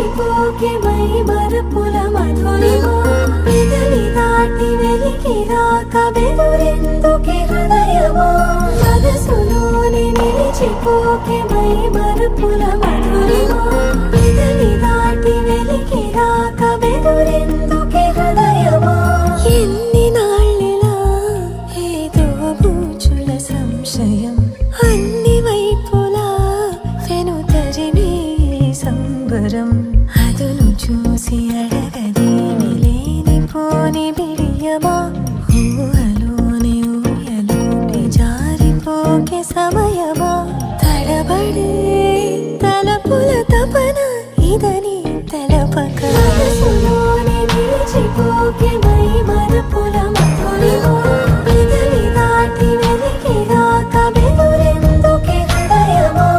నిలిచిపోకే my మరపుల Madhurima పెదవి దాటి వెలికి రాక బెదురెందుకే హృదయమా మనసులోని నిలిచిపోకే మై మరపుల మధురిమా పెదవి దాటి వెలికి రాక బెదురెందుకే హృదయమా ఎన్ని నాళ్ళిలా ఏదో బూచుల సంశయం అన్ని వైపులా వెనుతరిమే సంబరం అదును చూసి అడగదేమి లేనిపోని బిడియమా ఊహలోని ఊయలోకి జారిపోకే సమయమా తడబడే తలపుల తపన ఇదని తెలపక మనసులోని నిలిచిపోకే మై మరపుల మధురిమా పెదవి దాటి వెలికి రాక బెదురెందుకే హృదయమా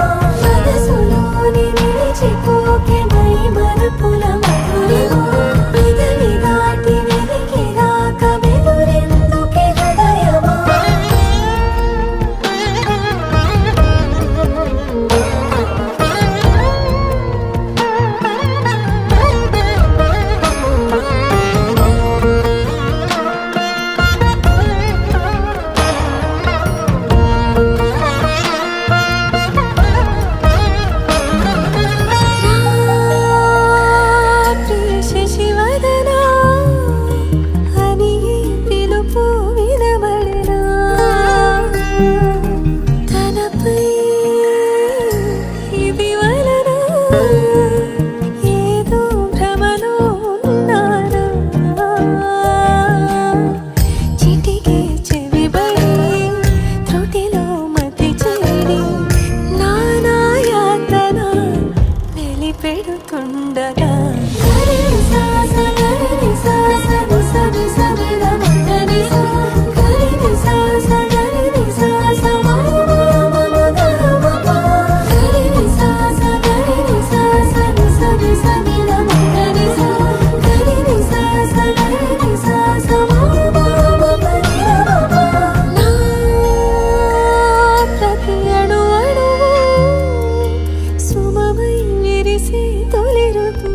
మనసులోని నిలిచిపోకే మై మరపుల మధురిమా పెదవి దాటి వెలికి రాక బెదురెందుకే హృదయమా పెడుతుండగా తొలి ఋతు